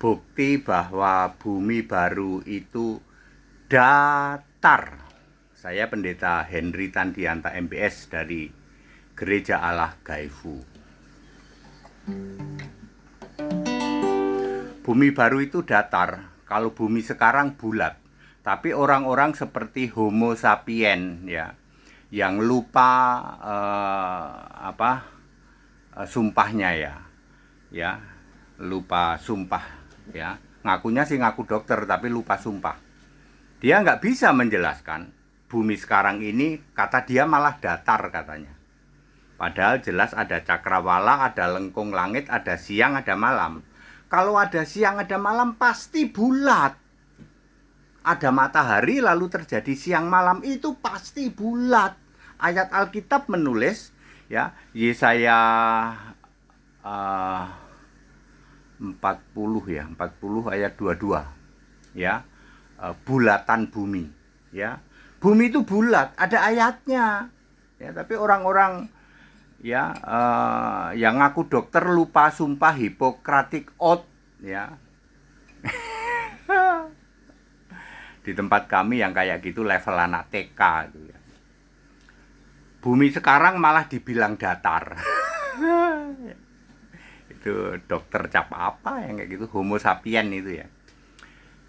bukti bahwa bumi baru itu datar. Saya Pendeta Henry Tandianta MBS dari Gereja Allah Gaifu. Bumi baru itu datar. Kalau bumi sekarang bulat. Tapi orang-orang seperti Homo sapien ya, yang lupa sumpahnya ya, lupa sumpah ya. Ngakunya sih ngaku dokter tapi lupa sumpah. Dia nggak bisa menjelaskan bumi sekarang ini, kata dia malah datar katanya. Padahal jelas ada cakrawala, ada lengkung langit, ada siang, ada malam. Kalau ada siang, ada malam pasti bulat. Ada matahari lalu terjadi siang malam, itu pasti bulat. Ayat Alkitab menulis ya, Yesaya 40 ayat 22 ya, bulatan bumi ya. Bumi itu bulat, ada ayatnya ya, tapi orang-orang ya yang ngaku dokter lupa sumpah Hippocratic Oath ya. Di tempat kami yang kayak gitu level anak TK gitu ya. Bumi sekarang malah dibilang datar. Itu dokter cap apa yang kayak gitu, Homo sapien itu ya.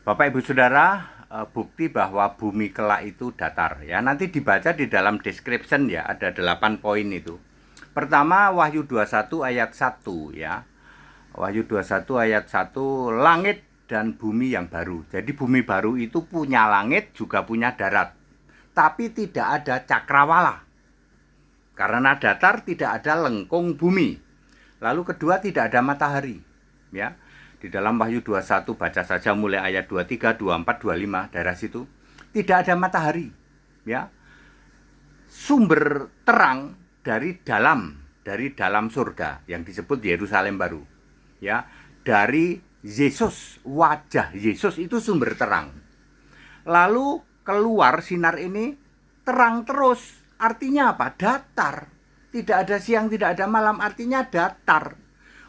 Bapak Ibu Saudara, bukti bahwa bumi kelak itu datar ya. Nanti dibaca di dalam description ya, ada 8 poin itu. Pertama, Wahyu 21 ayat 1 ya. Wahyu 21 ayat 1, langit dan bumi yang baru. Jadi bumi baru itu punya langit, juga punya darat. Tapi tidak ada cakrawala. Karena datar tidak ada lengkung bumi. Lalu kedua, tidak ada matahari. Ya. Di dalam Wahyu 21 baca saja mulai ayat 23, 24, 25 daerah situ. Tidak ada matahari. Ya. Sumber terang dari dalam surga yang disebut Yerusalem baru. Ya, dari Yesus, wajah Yesus itu sumber terang. Lalu keluar sinar ini terang terus. Artinya apa? Datar. Tidak ada siang, tidak ada malam, artinya datar.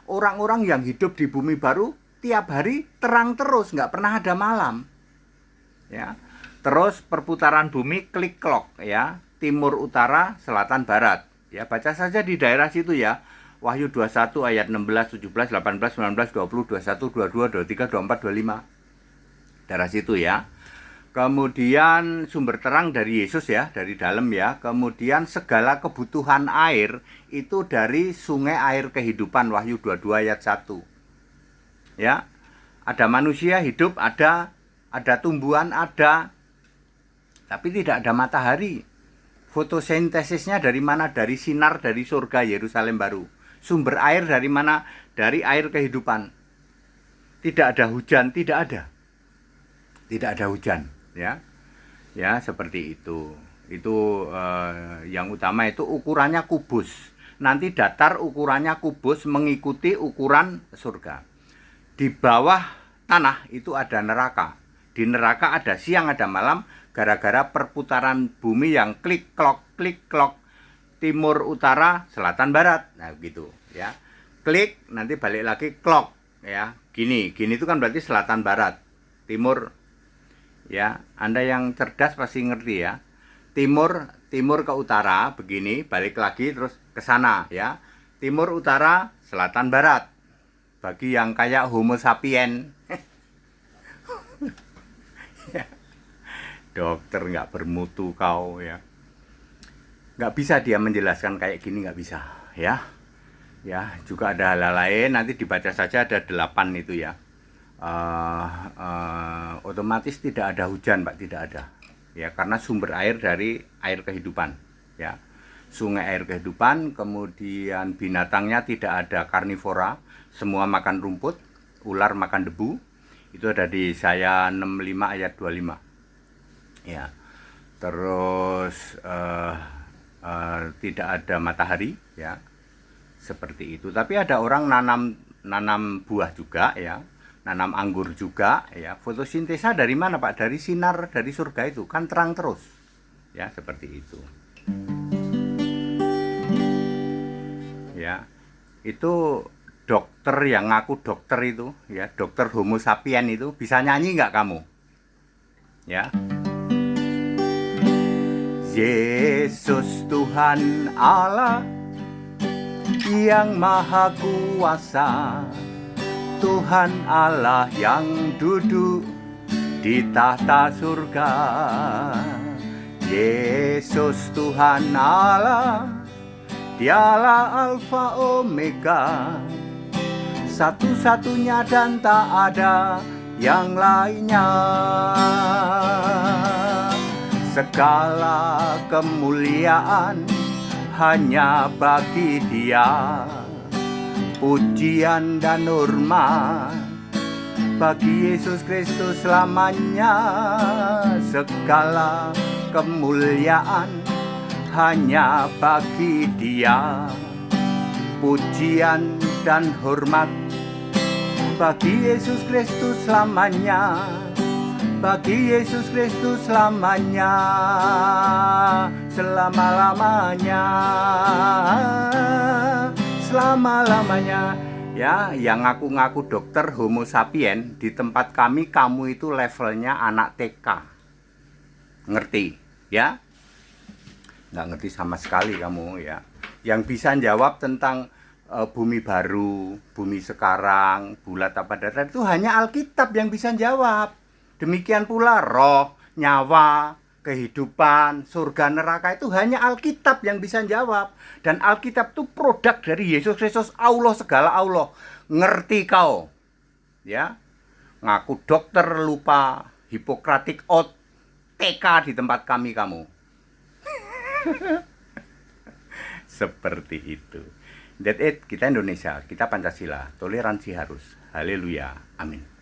Orang-orang yang hidup di bumi baru tiap hari terang terus, nggak pernah ada malam. Ya. Terus perputaran bumi klik-klok ya, timur utara, selatan barat. Ya, baca saja di daerah situ ya. Wahyu 21 ayat 16, 17, 18, 19, 20, 21, 22, 23, 24, 25. Daerah situ ya. Kemudian sumber terang dari Yesus ya, dari dalam ya. Kemudian segala kebutuhan air itu dari sungai air kehidupan, Wahyu 22 ayat 1. Ya. Ada manusia hidup, ada tumbuhan, ada. Tapi tidak ada matahari. Fotosintesisnya dari mana? Dari sinar dari surga Yerusalem baru. Sumber air dari mana? Dari air kehidupan. Tidak ada hujan, tidak ada. Tidak ada hujan, ya. Ya, seperti itu. Itu yang utama itu ukurannya kubus. Nanti datar ukurannya kubus mengikuti ukuran surga. Di bawah tanah itu ada neraka. Di neraka ada siang, ada malam, gara-gara perputaran bumi yang klik-klok, timur, utara, selatan, barat. Nah, gitu ya. Klik, nanti balik lagi klok ya. Gini itu kan berarti selatan, barat, timur ya. Anda yang cerdas pasti ngerti ya. Timur ke utara begini, balik lagi terus ke sana ya. Timur, utara, selatan, barat. Bagi yang kayak Homo sapien. Ya. Dokter nggak bermutu kau ya. Nggak bisa dia menjelaskan kayak gini, nggak bisa ya. Ya, juga ada hal lain, nanti dibaca saja ada 8 itu ya. Otomatis tidak ada hujan Pak, tidak ada ya, karena sumber air dari air kehidupan ya, sungai air kehidupan. Kemudian binatangnya tidak ada karnivora, semua makan rumput, ular makan debu. Itu ada di Yesaya 65 ayat 25 ya. Terus tidak ada matahari ya, seperti itu. Tapi ada orang nanam buah juga ya, nanam anggur juga ya. Fotosintesa dari mana Pak? Dari sinar dari surga itu kan terang terus ya, seperti itu ya. Itu dokter yang ngaku dokter itu, ya, dokter Homo sapien itu, bisa nyanyi nggak kamu? Ya. Yesus Tuhan Allah yang maha kuasa, Tuhan Allah yang duduk di tahta surga. Yesus Tuhan Allah, Dialah Alfa Omega, satu-satunya dan tak ada yang lainnya. Segala kemuliaan hanya bagi Dia, pujian dan hormat bagi Yesus Kristus selamanya. Segala kemuliaan hanya bagi Dia, pujian dan hormat bagi Yesus Kristus selamanya, bagi Yesus Kristus selamanya, selama-lamanya, selama-lamanya. Ya, yang ngaku-ngaku dokter Homo sapien, di tempat kami kamu itu levelnya anak TK. Ngerti? Ya? Nggak ngerti sama sekali kamu, ya. Yang bisa jawab tentang bumi baru, bumi sekarang, bulat apa datar, itu hanya Alkitab yang bisa jawab. Demikian pula roh, nyawa, kehidupan, surga, neraka, itu hanya Alkitab yang bisa jawab. Dan Alkitab itu produk dari Yesus Kristus, Allah, segala Allah. Ngerti kau? Ya, ngaku dokter lupa Hippocratic Oath, TK di tempat kami kamu. Seperti itu. That's it. Kita Indonesia, kita Pancasila, toleransi harus. Haleluya. Amin.